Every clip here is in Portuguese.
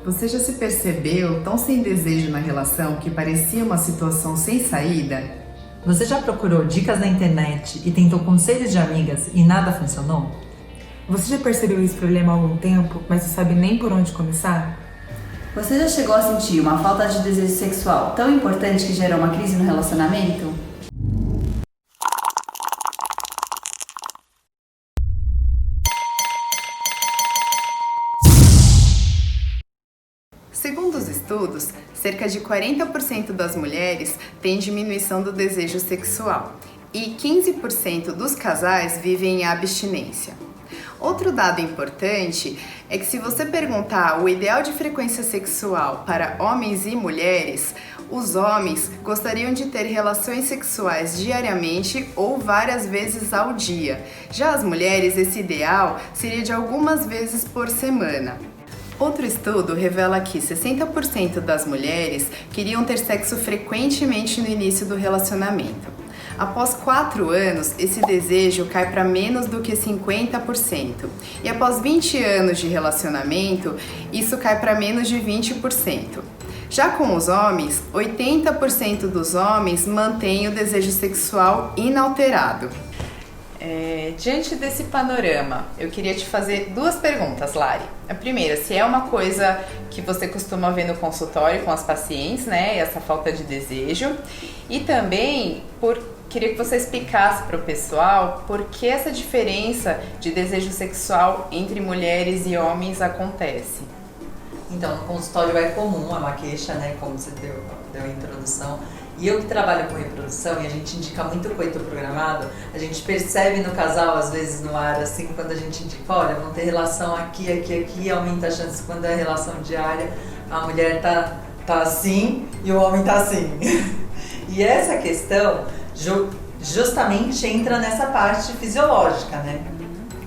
Você já se percebeu tão sem desejo na relação que parecia uma situação sem saída? Você já procurou dicas na internet e tentou conselhos de amigas e nada funcionou? Você já percebeu esse problema há algum tempo, mas não sabe nem por onde começar? Você já chegou a sentir uma falta de desejo sexual tão importante que gerou uma crise no relacionamento? Segundo os estudos, cerca de 40% das mulheres têm diminuição do desejo sexual e 15% dos casais vivem em abstinência. Outro dado importante é que se você perguntar o ideal de frequência sexual para homens e mulheres, os homens gostariam de ter relações sexuais diariamente ou várias vezes ao dia. Já as mulheres, esse ideal seria de algumas vezes por semana. Outro estudo revela que 60% das mulheres queriam ter sexo frequentemente no início do relacionamento. Após 4 anos, esse desejo cai para menos do que 50%. E após 20 anos de relacionamento, isso cai para menos de 20%. Já com os homens, 80% dos homens mantêm o desejo sexual inalterado. Diante desse panorama, eu queria te fazer 2 perguntas, Lari. A primeira, se é uma coisa que você costuma ver no consultório com as pacientes, né, essa falta de desejo. E também, queria que você explicasse para o pessoal por que essa diferença de desejo sexual entre mulheres e homens acontece. Então, no consultório é comum, é uma queixa, né, como você deu a introdução. E eu que trabalho com reprodução e a gente indica muito coito programado, a gente percebe no casal, às vezes no ar, assim, quando a gente indica, olha, vão ter relação aqui, aumenta a chance quando é relação diária, a mulher tá assim e o homem tá assim. E essa questão justamente entra nessa parte fisiológica, né?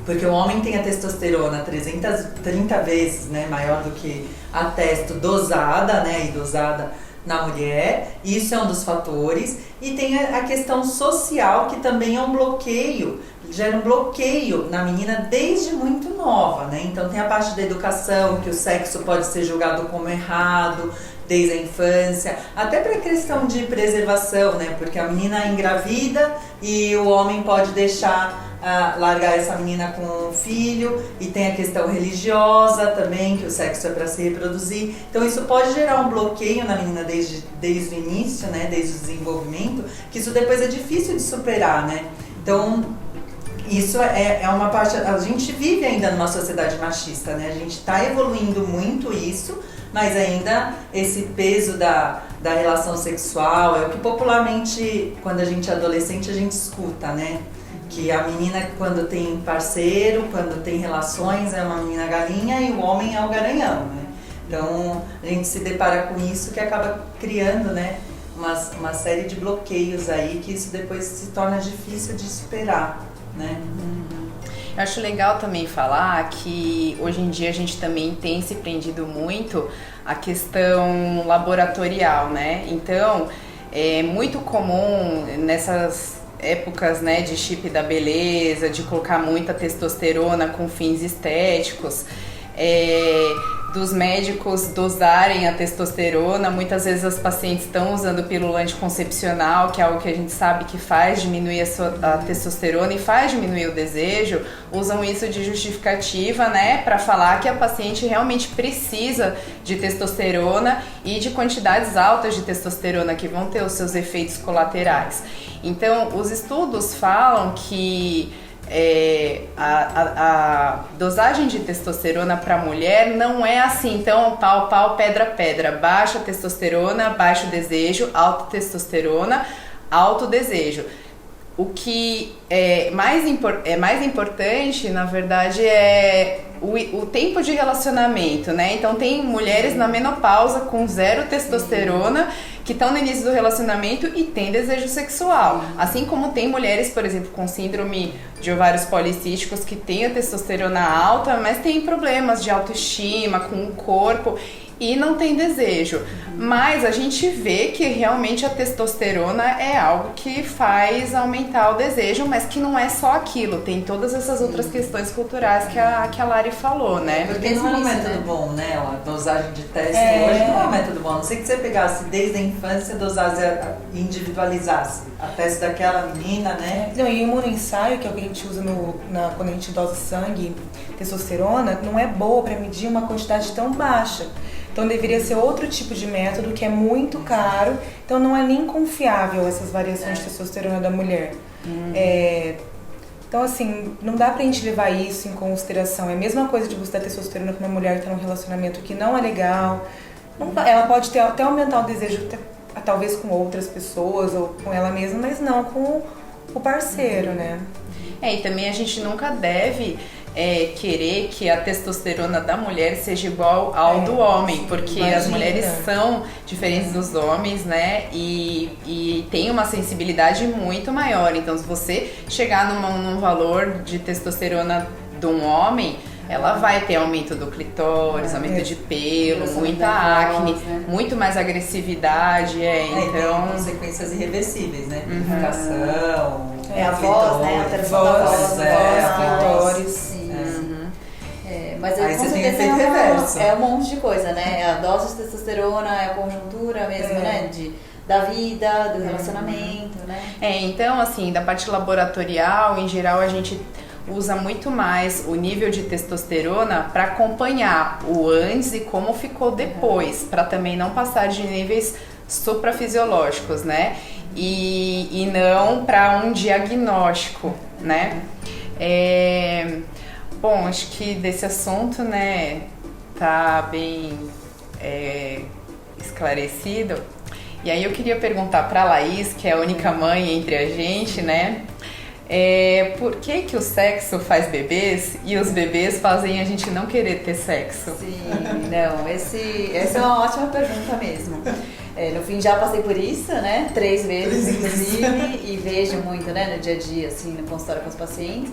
Porque o homem tem a testosterona 330 vezes, né, maior do que a testo dosada, né, e dosada na mulher, isso é um dos fatores, e tem a questão social, que também é um bloqueio, gera um bloqueio na menina desde muito nova, né? Então tem a parte da educação, que o sexo pode ser julgado como errado desde a infância, até para a questão de preservação, né? Porque a menina engravida e o homem pode deixar largar essa menina com um filho, e tem a questão religiosa também, que o sexo é para se reproduzir. Então isso pode gerar um bloqueio na menina desde o início, né, desde o desenvolvimento, que isso depois é difícil de superar, né? Então isso é uma parte, a gente vive ainda numa sociedade machista, né? A gente está evoluindo muito isso, mas ainda esse peso da relação sexual é o que popularmente, quando a gente é adolescente, a gente escuta, né? Que a menina, quando tem parceiro, quando tem relações, é uma menina galinha e o homem é o garanhão, né? Então, a gente se depara com isso, que acaba criando, né, uma série de bloqueios aí, que isso depois se torna difícil de superar, né? Eu acho legal também falar que hoje em dia a gente também tem se prendido muito à questão laboratorial, né? Então, é muito comum nessas épocas, né, de chip da beleza, de colocar muita testosterona com fins estéticos, dos médicos dosarem a testosterona. Muitas vezes as pacientes estão usando pílula anticoncepcional, que é algo que a gente sabe que faz diminuir a testosterona e faz diminuir o desejo, usam isso de justificativa, né, para falar que a paciente realmente precisa de testosterona e de quantidades altas de testosterona que vão ter os seus efeitos colaterais. Então, os estudos falam que a dosagem de testosterona para mulher não é assim, então pau, pedra, baixa testosterona, baixo desejo, alta testosterona, alto desejo. O que é mais importante, na verdade, é o tempo de relacionamento, né? Então tem mulheres na menopausa com 0 testosterona que estão no início do relacionamento e tem desejo sexual. Assim como tem mulheres, por exemplo, com síndrome de ovários policísticos que tem a testosterona alta, mas tem problemas de autoestima, com o corpo e não tem desejo. Mas a gente vê que realmente a testosterona é algo que faz aumentar o desejo, mas que não é só aquilo, tem todas essas outras questões culturais que a Lari falou, né? Porque não é um método bom, né? A dosagem de teste hoje não é um método bom. A não ser que você pegasse desde a infância, dosasse e individualizasse a teste daquela menina, né? Não, e o imunoensaio, que é o que a gente usa quando a gente dosa sangue, testosterona, não é boa para medir uma quantidade tão baixa. Então deveria ser outro tipo de método que é muito caro, então não é nem confiável essas variações de testosterona da mulher. Então assim, não dá pra gente levar isso em consideração. É a mesma coisa de você dar testosterona pra uma mulher que tá num relacionamento que não é legal. Ela pode até aumentar o desejo, talvez com outras pessoas ou com ela mesma, mas não com o parceiro, né? E também a gente nunca deve querer que a testosterona da mulher seja igual ao do homem, porque as mulheres são diferentes dos homens, né? E tem uma sensibilidade muito maior. Então, se você chegar num valor de testosterona de um homem, ela vai ter aumento do clitóris, aumento de pelo, muita acne, muito mais agressividade, então... tem consequências irreversíveis, né? Purificação, a voz, né? Alteração da voz, clitóris. Mas aí com você tem certeza efeito reverso. É um monte de coisa, né? É a dose de testosterona, é a conjuntura mesmo, né? Da vida, do relacionamento, né? Então, assim, da parte laboratorial, em geral, a gente usa muito mais o nível de testosterona para acompanhar o antes e como ficou depois, para também não passar de níveis suprafisiológicos, né? E não para um diagnóstico, né? Bom, acho que desse assunto, né, tá bem esclarecido. E aí eu queria perguntar para a Laís, que é a única mãe entre a gente, né? Por que o sexo faz bebês e os bebês fazem a gente não querer ter sexo? Sim, não, essa é uma ótima pergunta mesmo. No fim já passei por isso, né? 3 vezes, inclusive, e vejo muito, né, no dia a dia, assim, no consultório com os pacientes.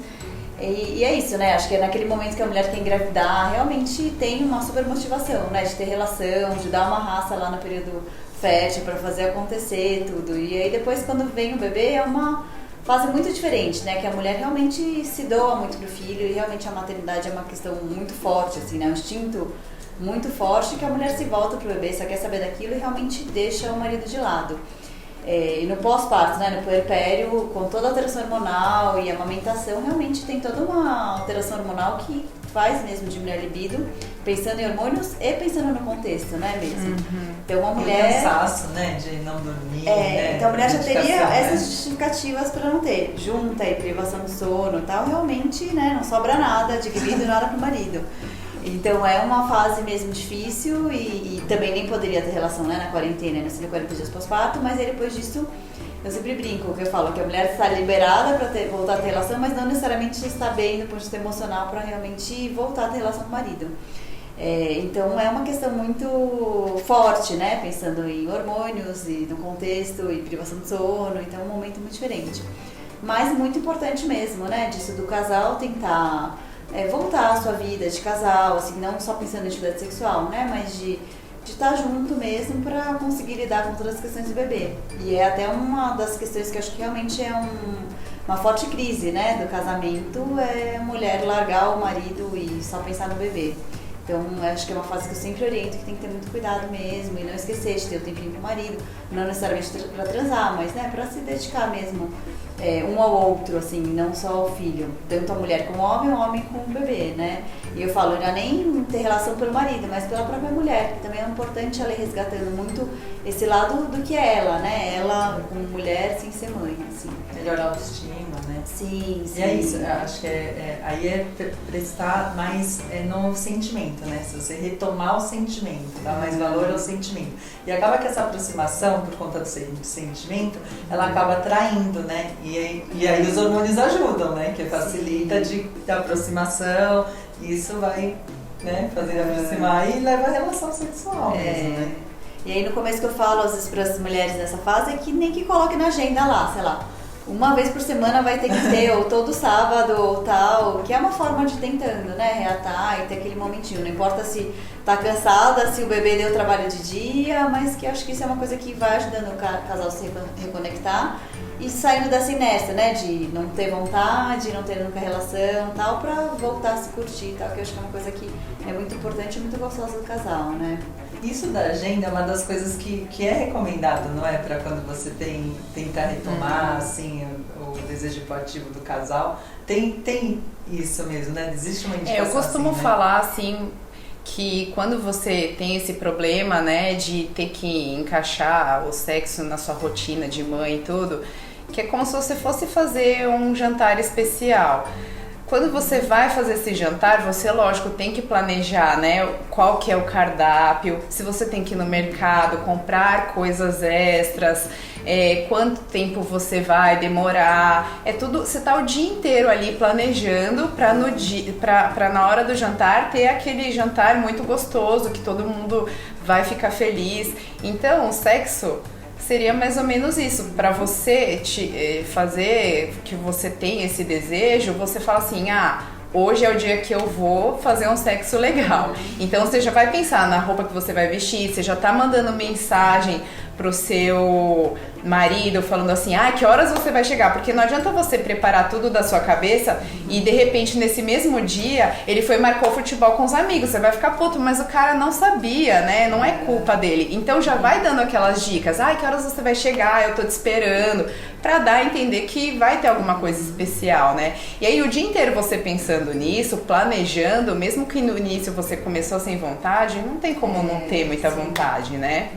E é isso, né? Acho que é naquele momento que a mulher quer engravidar, realmente tem uma super motivação, né? De ter relação, de dar uma raça lá no período fértil para fazer acontecer tudo. E aí depois, quando vem o bebê, é uma fase muito diferente, né? Que a mulher realmente se doa muito pro filho e realmente a maternidade é uma questão muito forte, assim, né? Um instinto muito forte que a mulher se volta pro bebê, só quer saber daquilo e realmente deixa o marido de lado. E no pós-parto, né, no puerpério, com toda a alteração hormonal e a amamentação, realmente tem toda uma alteração hormonal que faz mesmo diminuir a libido, pensando em hormônios e pensando no contexto, né, mesmo. Então a mulher... O cansaço, né, de não dormir, né, então a mulher já teria né? essas justificativas para não ter. Junta e privação do sono e tal, realmente, né, não sobra nada de libido, nada pro marido. Então é uma fase mesmo difícil e também nem poderia ter relação, né, na quarentena, nos 140 dias pós-parto, mas aí depois disso eu sempre brinco, que eu falo que a mulher está liberada para voltar a ter relação, mas não necessariamente está bem do ponto de vista emocional para realmente voltar a ter relação com o marido. Então é uma questão muito forte, né, pensando em hormônios e no contexto e privação de sono, então é um momento muito diferente. Mas muito importante mesmo, né, disso do casal tentar... voltar à sua vida de casal, assim, não só pensando em atividade sexual, né, mas de estar junto mesmo para conseguir lidar com todas as questões do bebê. E é até uma das questões que eu acho que realmente é uma forte crise, né, do casamento, é a mulher largar o marido e só pensar no bebê. Então, acho que é uma fase que eu sempre oriento que tem que ter muito cuidado mesmo e não esquecer de ter o tempinho com o marido, não necessariamente para transar, mas, né, para se dedicar mesmo um ao outro, assim, não só ao filho, tanto a mulher com o homem com o bebê, né? E eu falo, não é nem ter relação pelo marido, mas pela própria mulher, que também é importante ela ir resgatando muito esse lado do que é ela, né? Ela como mulher sem ser mãe, assim. Melhorar a autoestima, né? Sim, sim. E é isso, eu acho que aí é prestar mais no sentimento, né? Se você retomar o sentimento, dar mais valor ao sentimento. E acaba que essa aproximação, por conta do sentimento, ela acaba atraindo, né? E aí os hormônios ajudam, né? Que facilita a aproximação, e isso vai, né, fazer aproximar e leva a relação sexual mesmo, né? E aí no começo que eu falo às vezes para as mulheres nessa fase é que nem que coloque na agenda lá, sei lá, uma vez por semana vai ter que ter, ou todo sábado, ou tal, que é uma forma de tentando, né, reatar e ter aquele momentinho. Não importa se tá cansada, se o bebê deu trabalho de dia, mas que acho que isso é uma coisa que vai ajudando o casal a se reconectar e saindo dessa inércia, né, de não ter vontade, não ter nunca relação, tal, pra voltar a se curtir, tal, que eu acho que é uma coisa que é muito importante e muito gostosa do casal, né. Isso da agenda é uma das coisas que é recomendado, não é? Para quando você tenta retomar assim, o desejo ativo do casal. Tem isso mesmo, né? Existe uma indicação. Eu costumo assim, né? falar assim que quando você tem esse problema, né, de ter que encaixar o sexo na sua rotina de mãe e tudo, que é como se você fosse fazer um jantar especial. Quando você vai fazer esse jantar, você, lógico, tem que planejar, né, qual que é o cardápio, se você tem que ir no mercado, comprar coisas extras, quanto tempo você vai demorar, é tudo, você tá o dia inteiro ali planejando pra na hora do jantar ter aquele jantar muito gostoso, que todo mundo vai ficar feliz. Então, o sexo seria mais ou menos isso, para você fazer que você tem esse desejo, você fala assim, hoje é o dia que eu vou fazer um sexo legal. Então você já vai pensar na roupa que você vai vestir, você já tá mandando mensagem pro seu marido falando assim, que horas você vai chegar? Porque não adianta você preparar tudo da sua cabeça e de repente nesse mesmo dia ele foi e marcou futebol com os amigos, você vai ficar puto, mas o cara não sabia, né? Não é culpa dele. Então já vai dando aquelas dicas, que horas você vai chegar? Eu tô te esperando, pra dar a entender que vai ter alguma coisa especial, né? E aí o dia inteiro você pensando nisso, planejando, mesmo que no início você começou sem vontade, não tem como não ter muita vontade, né?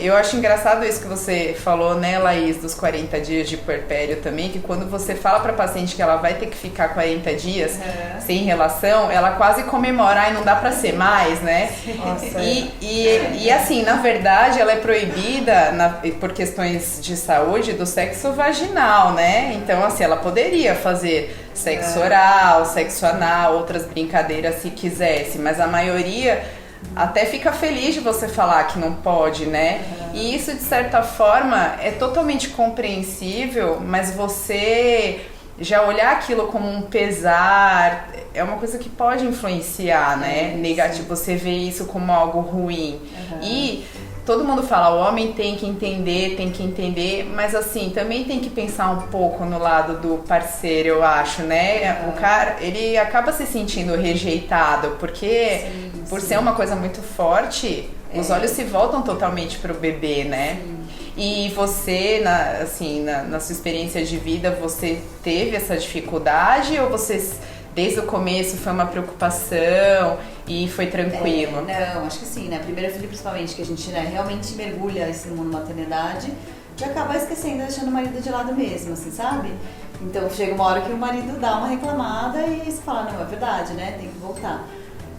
Eu acho engraçado isso que você falou, né, Laís, dos 40 dias de puerpério também, que quando você fala pra paciente que ela vai ter que ficar 40 dias sem relação, ela quase comemora, não dá pra ser mais, né? Nossa, e assim, na verdade, ela é proibida por questões de saúde do sexo vaginal, né? Então, assim, ela poderia fazer sexo oral, sexo anal, outras brincadeiras se quisesse, mas a maioria até fica feliz de você falar que não pode, né? E isso, de certa forma, é totalmente compreensível, mas você já olhar aquilo como um pesar é uma coisa que pode influenciar, né? Negativo, você vê isso como algo ruim. E todo mundo fala, o homem tem que entender, mas assim, também tem que pensar um pouco no lado do parceiro, eu acho, né? O cara, ele acaba se sentindo rejeitado, porque por ser uma coisa muito forte, os olhos se voltam totalmente pro bebê, né? E você, na sua experiência de vida, você teve essa dificuldade ou você, desde o começo, foi uma preocupação e foi tranquilo? Não, acho que sim, né? Primeiro filho, principalmente, que a gente realmente mergulha esse mundo maternidade, de acabar esquecendo, deixando o marido de lado mesmo, assim, sabe? Então chega uma hora que o marido dá uma reclamada e você fala, não, é verdade, né? Tem que voltar.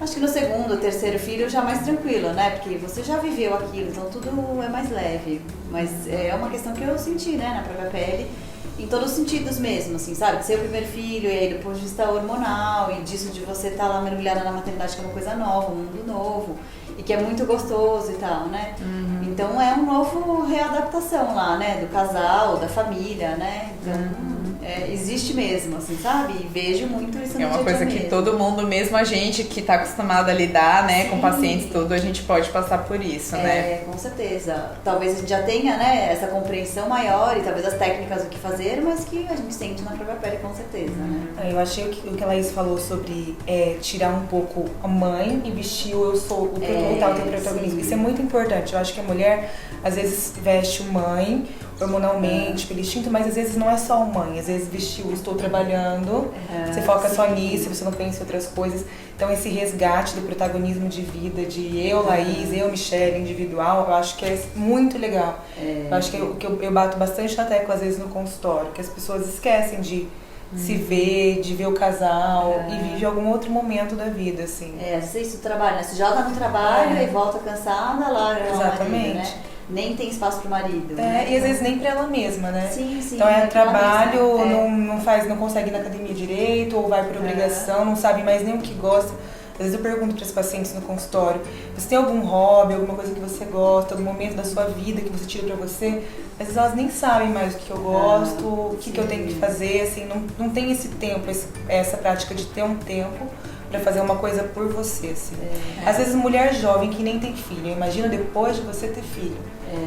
Acho que no segundo, terceiro filho já mais tranquilo, né? Porque você já viveu aquilo, então tudo é mais leve. Mas é uma questão que eu senti, né, na própria pele, em todos os sentidos mesmo, assim, sabe? De ser o primeiro filho e aí do ponto de vista hormonal e disso de você estar lá mergulhada na maternidade, que é uma coisa nova, um mundo novo e que é muito gostoso e tal, né? Então é um novo readaptação lá, né? Do casal, da família, né? Então existe mesmo, assim, sabe? E vejo muito isso no dia a dia. É uma coisa que todo mundo, mesmo a gente que tá acostumado a lidar, né, com pacientes tudo, a gente pode passar por isso, né? Com certeza. Talvez a gente já tenha, né, essa compreensão maior e talvez as técnicas do que fazer, mas que a gente sente na própria pele, com certeza, né? Eu achei o que a Laís falou sobre tirar um pouco a mãe e vestir o eu sou, o voltar o teu protagonismo. Isso é muito importante. Eu acho que a mulher, às vezes, veste mãe hormonalmente, pelo instinto, mas às vezes não é só mãe, às vezes vestiu, estou trabalhando, você foca só nisso, você não pensa em outras coisas. Então esse resgate do protagonismo de vida, de eu, Laís, eu, Michelle, individual, eu acho que é muito legal. Eu acho que eu bato bastante na tecla às vezes no consultório, que as pessoas esquecem de se ver, de ver o casal e vive algum outro momento da vida, assim. Isso trabalha, né? Você joga no trabalho e volta cansada, larga exatamente. O marido, né? Nem tem espaço pro marido. Né? E às vezes nem pra ela mesma, né? Sim. Então trabalho, não consegue ir na academia direito, ou vai por obrigação, não sabe mais nem o que gosta. Às vezes eu pergunto para as pacientes no consultório, você tem algum hobby, alguma coisa que você gosta, algum momento da sua vida que você tira para você? Às vezes elas nem sabem mais o que eu gosto, o que eu tenho que fazer, assim, não tem esse tempo, essa prática de ter um tempo para fazer uma coisa por você, assim. Às vezes mulher jovem que nem tem filho, imagina depois de você ter filho.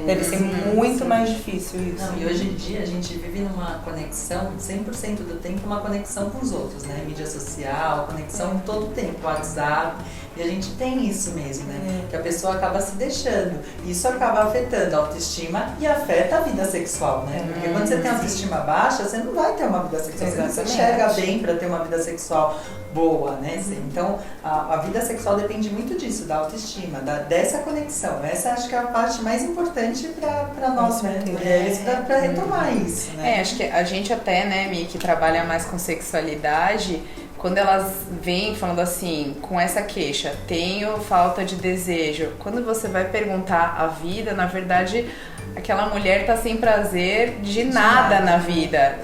Deve ser muito mais difícil isso. Não, e hoje em dia a gente vive numa conexão, 100% do tempo, uma conexão com os outros, né? Mídia social, conexão todo o tempo, WhatsApp. E a gente tem isso mesmo, né? Que a pessoa acaba se deixando. Isso acaba afetando a autoestima e afeta a vida sexual, né? Porque quando você tem autoestima baixa, você não vai ter uma vida sexual. Você não se enxerga bem para ter uma vida sexual boa, né? Então, a vida sexual depende muito disso, da autoestima, dessa conexão. Essa acho que é a parte mais importante para nós, né? Mulheres, para retomar isso, né? Acho que a gente até, né, Mi, que trabalha mais com sexualidade, quando elas vêm falando assim, com essa queixa, tenho falta de desejo, quando você vai perguntar a vida, na verdade, aquela mulher tá sem prazer de nada na vida.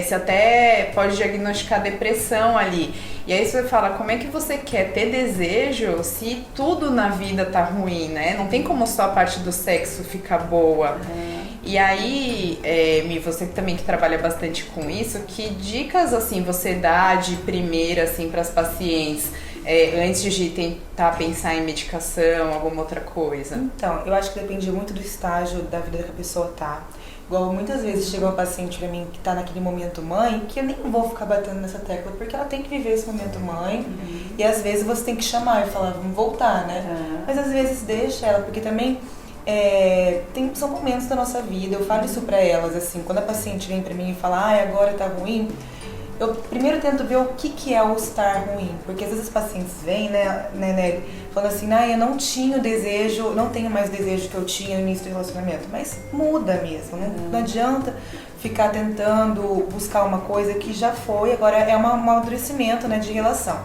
Você até pode diagnosticar depressão ali. E aí você fala, como é que você quer ter desejo se tudo na vida tá ruim, né? Não tem como só a parte do sexo ficar boa. E aí, Mi, você também que trabalha bastante com isso, que dicas assim você dá de primeira assim para as pacientes antes de tentar pensar em medicação, alguma outra coisa? Então, eu acho que depende muito do estágio da vida que a pessoa tá. Igual muitas vezes chega uma paciente pra mim que tá naquele momento mãe, que eu nem vou ficar batendo nessa tecla, porque ela tem que viver esse momento mãe, e às vezes você tem que chamar e falar, vamos voltar, né? Mas às vezes deixa ela, porque também são momentos da nossa vida, eu falo isso pra elas, assim, quando a paciente vem pra mim e fala, agora tá ruim, eu primeiro tento ver o que é o estar ruim, porque às vezes os pacientes vêm, né, Nelly, falando assim, eu não tinha o desejo, não tenho mais o desejo que eu tinha no início do relacionamento, mas muda mesmo, né? Não adianta ficar tentando buscar uma coisa que já foi, agora é um amadurecimento, né, de relação.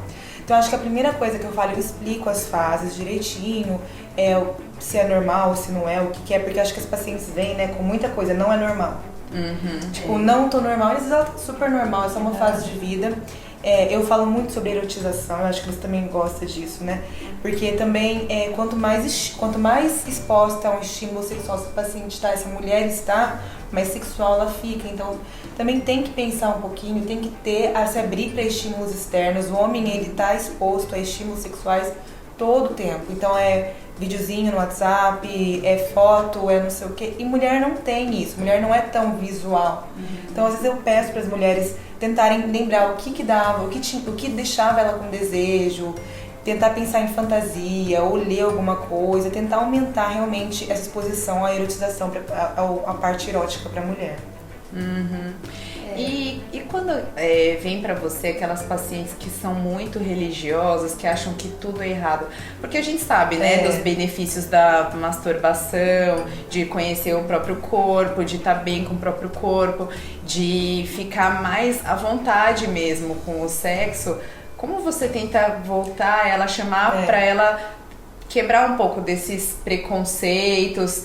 Então acho que a primeira coisa que eu falo, eu explico as fases direitinho, se é normal, se não é, o que é, porque acho que as pacientes vêm, né, com muita coisa, não é normal. Tipo, não tô normal, às vezes ela tá super normal, essa é uma fase de vida. Eu falo muito sobre erotização, eu acho que você também gosta disso, né? Porque também, quanto mais exposta a um estímulo sexual essa paciente está, essa mulher está, mais sexual ela fica. Então, também tem que pensar um pouquinho, tem que se abrir para estímulos externos. O homem, ele tá exposto a estímulos sexuais todo o tempo. Então, videozinho no WhatsApp, foto, não sei o quê. E mulher não tem isso, mulher não é tão visual. Então, às vezes eu peço para as mulheres tentarem lembrar o que dava, o que deixava ela com desejo, tentar pensar em fantasia ou ler alguma coisa, tentar aumentar realmente essa exposição à erotização, à parte erótica para a mulher. E quando vem pra você aquelas pacientes que são muito religiosas, que acham que tudo é errado, porque a gente sabe, né, dos benefícios da masturbação, de conhecer o próprio corpo, de estar bem com o próprio corpo, de ficar mais à vontade mesmo com o sexo. Como você tenta voltar ela, chamar pra ela quebrar um pouco desses preconceitos,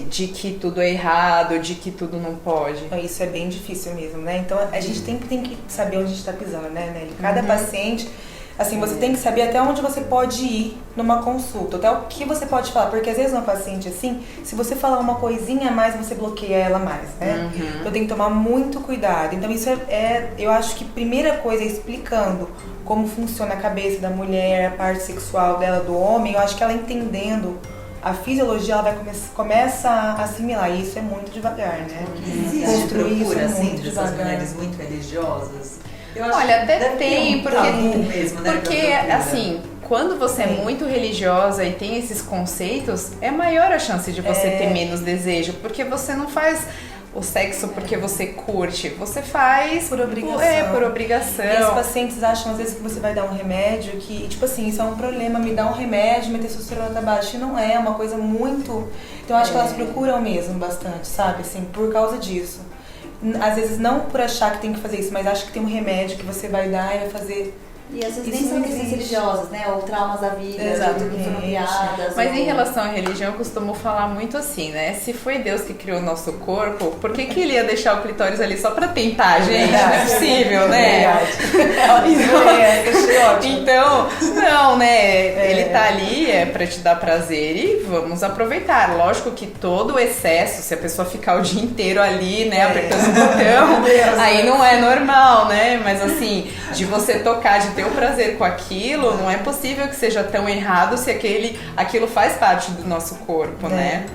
de que tudo é errado, de que tudo não pode? Isso é bem difícil mesmo, né? Então a gente tem que saber onde a gente está pisando, né, Nelly? Cada paciente, assim, você tem que saber até onde você pode ir numa consulta, até o que você pode falar, porque às vezes uma paciente assim, se você falar uma coisinha a mais, você bloqueia ela mais, né? Então tem que tomar muito cuidado. Então isso eu acho que a primeira coisa é explicando como funciona a cabeça da mulher, a parte sexual dela, do homem. Eu acho que ela entendendo a fisiologia, ela começa a assimilar. E isso é muito devagar, né? Existe procura, assim, dessas mulheres muito religiosas? Olha, até tem, porque mesmo, né, porque assim, quando você é muito religiosa e tem esses conceitos, é maior a chance de você ter menos desejo, porque você não faz o sexo porque você curte, você faz por obrigação. Por obrigação. E os pacientes acham às vezes que você vai dar um remédio, que tipo assim, isso é um problema, me dá um remédio, minha testosterona tá baixa. E não é uma coisa muito... Então eu acho que elas procuram mesmo bastante, sabe, assim, por causa disso. Às vezes não por achar que tem que fazer isso, mas acho que tem um remédio que você vai dar e vai fazer E às vezes Isso nem são não questões existe. religiosas, né? Ou traumas da vida, Exatamente. que foram piadas. Mas ou... em relação à religião, eu costumo falar muito assim, né? Se foi Deus que criou o nosso corpo, por que ele ia deixar o clitóris ali só pra tentar, gente? Não é possível, né? Então, não, né? Ele tá ali pra te dar prazer e vamos aproveitar. Lógico que todo o excesso, se a pessoa ficar o dia inteiro ali, né, apertando o botão, aí não é normal, né? Mas assim, de você tocar, de ter o prazer com aquilo, não é possível que seja tão errado se aquilo faz parte do nosso corpo, né?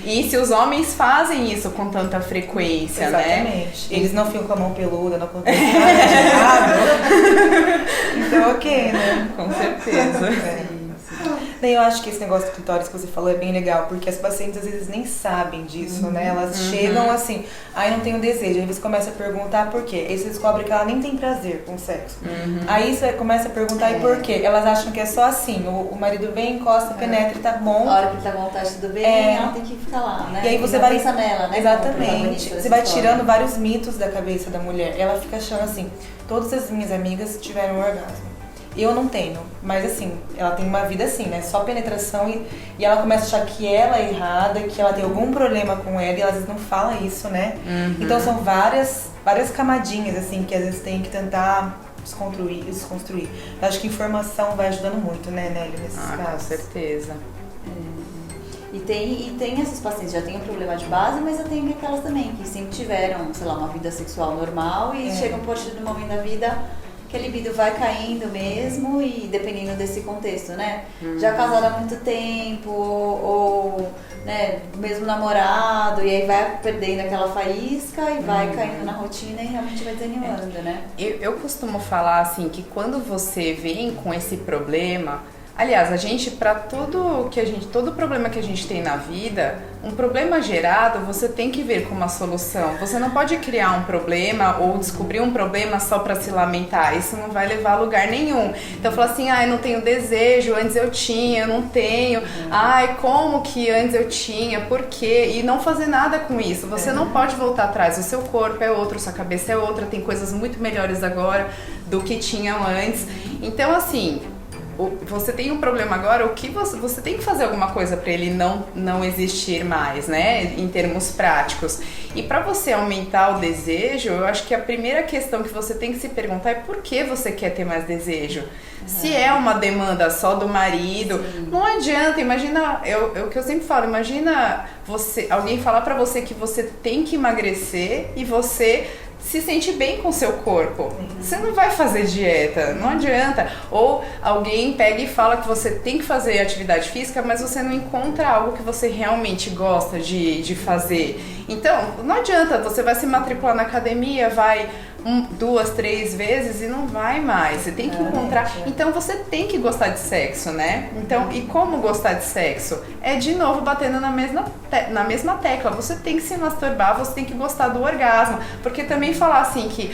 E se os homens fazem isso com tanta frequência, Exatamente. né? Eles não ficam com a mão peluda, não acontece nada de errado. Então, ok, né? Com certeza. Daí eu acho que esse negócio do clitóris que você falou é bem legal, porque as pacientes às vezes nem sabem disso, né? Elas chegam assim, não tenho desejo. Aí você começa a perguntar por quê. Aí você descobre que ela nem tem prazer com o sexo. Aí você começa a perguntar e por quê. Elas acham que é só assim, o marido vem, encosta, penetra e tá bom. A hora que tá bom, tá tudo bem, ela tem que ficar lá, né? E aí você não vai... pensa nela, né? Exatamente. Você vai tirando vários mitos da cabeça da mulher. Ela fica achando assim, todas as minhas amigas tiveram um orgasmo. Eu não tenho, mas assim, ela tem uma vida assim, né? Só penetração e ela começa a achar que ela é errada, que ela tem algum problema com ela e ela às vezes não fala isso, né? Então são várias camadinhas, assim, que às vezes tem que tentar desconstruir. Eu acho que informação vai ajudando muito, né, Nelly, nesses casos. Com certeza. E tem essas pacientes que já têm um problema de base, mas eu tenho aquelas também que sempre tiveram, sei lá, uma vida sexual normal e chegam a partir do momento da vida que a libido vai caindo mesmo e dependendo desse contexto, né? Já casada há muito tempo ou né, mesmo namorado e aí vai perdendo aquela faísca e vai caindo na rotina e realmente vai desanimando, né? Eu costumo falar assim que quando você vem com esse problema, aliás, a gente, para todo problema que a gente tem na vida, um problema gerado, você tem que ver com uma solução. Você não pode criar um problema ou descobrir um problema só para se lamentar. Isso não vai levar a lugar nenhum. Então, falar assim, eu não tenho desejo, antes eu tinha, eu não tenho. Como que antes eu tinha, por quê? E não fazer nada com isso. Você não pode voltar atrás. O seu corpo é outro, sua cabeça é outra, tem coisas muito melhores agora do que tinham antes. Então, assim... Você tem um problema agora, o que você tem que fazer alguma coisa para ele não existir mais, né, em termos práticos. E para você aumentar o desejo, eu acho que a primeira questão que você tem que se perguntar é por que você quer ter mais desejo. Se é uma demanda só do marido, não adianta, imagina, o que eu sempre falo, imagina alguém falar para você que você tem que emagrecer e você se sente bem com o seu corpo. Você não vai fazer dieta, não adianta. Ou alguém pega e fala que você tem que fazer atividade física, mas você não encontra algo que você realmente gosta de fazer. Então, não adianta, você vai se matricular na academia, vai 2, 3 vezes e não vai mais. Você tem que encontrar. Então você tem que gostar de sexo, né? Então, e como gostar de sexo? É de novo batendo na mesma tecla. Você tem que se masturbar, você tem que gostar do orgasmo. Porque também falar assim que,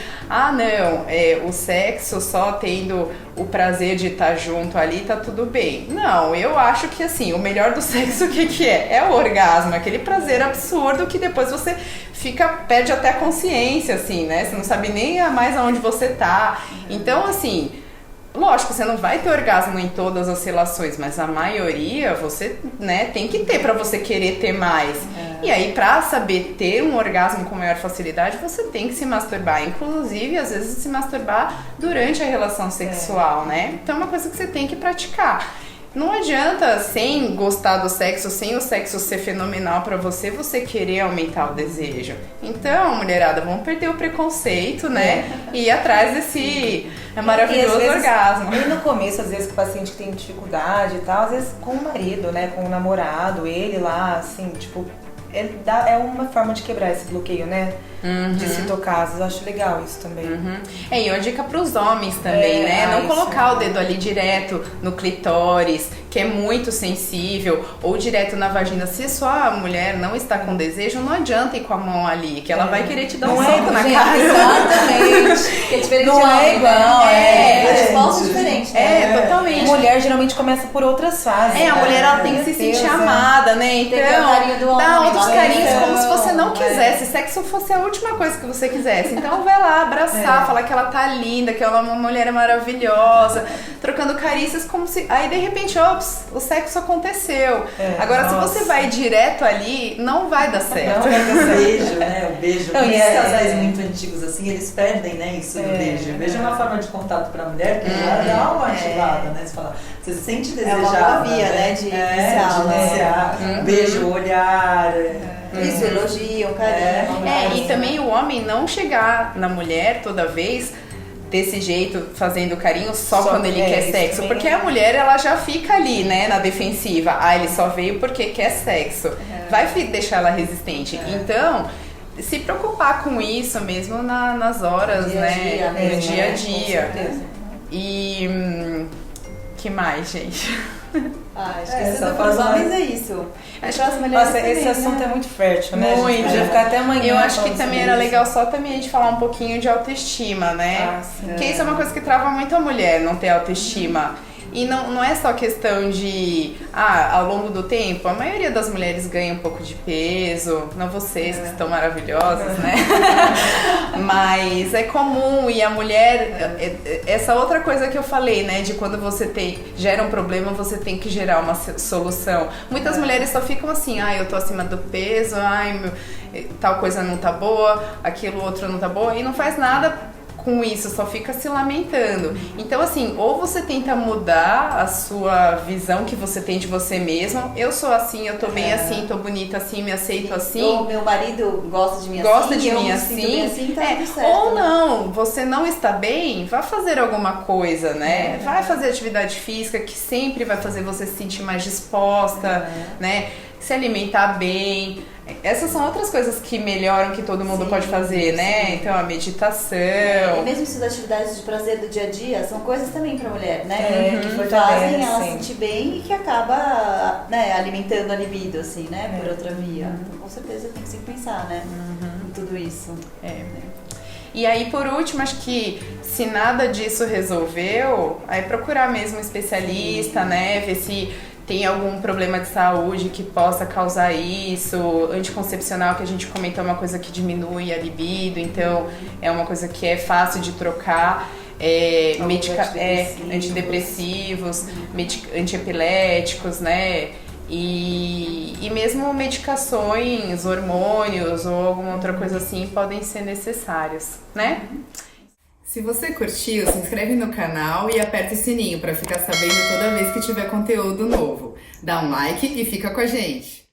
o sexo só tendo o prazer de estar junto ali, tá tudo bem. Não, eu acho que assim, o melhor do sexo o que é? É o orgasmo, aquele prazer absurdo que depois você perde até a consciência, assim, né? Você não sabe nem mais aonde você tá. Então, assim, lógico, você não vai ter orgasmo em todas as relações, mas a maioria você, né, tem que ter pra você querer ter mais. E aí, pra saber ter um orgasmo com maior facilidade, você tem que se masturbar. Inclusive, às vezes, se masturbar durante a relação sexual, né? Então, é uma coisa que você tem que praticar. Não adianta, sem gostar do sexo, sem o sexo ser fenomenal pra você querer aumentar o desejo. Então, mulherada, vamos perder o preconceito, né? E ir atrás desse maravilhoso orgasmo. E no começo, às vezes, com o paciente que tem dificuldade e tal, às vezes com o marido, né? Com o namorado, ele lá, assim, tipo... É uma forma de quebrar esse bloqueio, né? De se tocar. Eu acho legal isso também. E uma dica pros homens também, né? Não colocar o dedo ali direto no clitóris, que é muito sensível, ou direto na vagina. Se sua mulher não está com desejo, não adianta ir com a mão ali, que ela vai querer te dar um soco na cara. Exatamente. Que é diferente Não é igual, resposta diferente, né? Totalmente. Mulher geralmente começa por outras fases. A mulher ela tem que se sentir amada, né? Então, Tem que ter o carinho do homem, dá outros carinhos como se você não atenção, quisesse. Se sexo fosse a última coisa que você quisesse. Então vai lá abraçar, falar que ela tá linda, que ela é uma mulher maravilhosa, trocando carícias como se... Aí de repente, ops, o sexo aconteceu. Agora, se você vai direto ali, não vai dar certo. O beijo, né? O beijo. Não, Muitos casais muito antigos, assim, eles perdem, né, isso do beijo. O beijo é uma forma de contato pra mulher que já dá uma ativada, né? Você fala, você se sente desejada. É uma boa via, né? De iniciar. Beijo, olhar. Isso, elogio, carinho. E também o homem não chegar na mulher toda vez desse jeito, fazendo carinho só quando ele quer sexo. Porque a mulher, ela já fica ali, né, na defensiva. Ele só veio porque quer sexo. Vai deixar ela resistente. Então, se preocupar com isso mesmo nas horas, no dia a dia. E que mais, gente? Acho que isso para os homens é isso. Nossa, esse assunto é muito fértil, né? Muito. A gente podia ficar até amanhã. Eu acho que também era legal só também a gente falar um pouquinho de autoestima, né? Porque isso é uma coisa que trava muito a mulher, não ter autoestima. E não é só questão de, ao longo do tempo, a maioria das mulheres ganha um pouco de peso, não vocês que estão maravilhosas, né? Mas é comum, e a mulher, essa outra coisa que eu falei, né, de quando você gera um problema, você tem que gerar uma solução. Muitas mulheres só ficam assim, eu tô acima do peso, tal coisa não tá boa, aquilo outro não tá boa, e não faz nada com isso, só fica se lamentando. Então, assim, ou você tenta mudar a sua visão que você tem de você mesmo. Eu sou assim, eu tô bem assim, tô bonita assim, me aceito assim. Ou meu marido gosta de mim assim, tá tudo certo. Ou não, você não está bem, vá fazer alguma coisa, né? Vai fazer atividade física, que sempre vai fazer você se sentir mais disposta, né? Se alimentar bem. Essas são outras coisas que melhoram, que todo mundo pode fazer, né? Então, a meditação. E mesmo essas atividades de prazer do dia a dia são coisas também pra mulher, né? Que fazem ela se sentir bem e que acaba, né, alimentando a libido, assim, né? Por outra via. Então, com certeza tem que sempre pensar, né? Em tudo isso. E aí, por último, acho que se nada disso resolveu, aí procurar mesmo um especialista, né? Ver se tem algum problema de saúde que possa causar isso. Anticoncepcional, que a gente comentou, é uma coisa que diminui a libido, então é uma coisa que é fácil de trocar. Antidepressivos, antiepiléticos, né? E mesmo medicações, hormônios ou alguma outra coisa assim podem ser necessários, né? Se você curtiu, se inscreve no canal e aperta o sininho para ficar sabendo toda vez que tiver conteúdo novo. Dá um like e fica com a gente!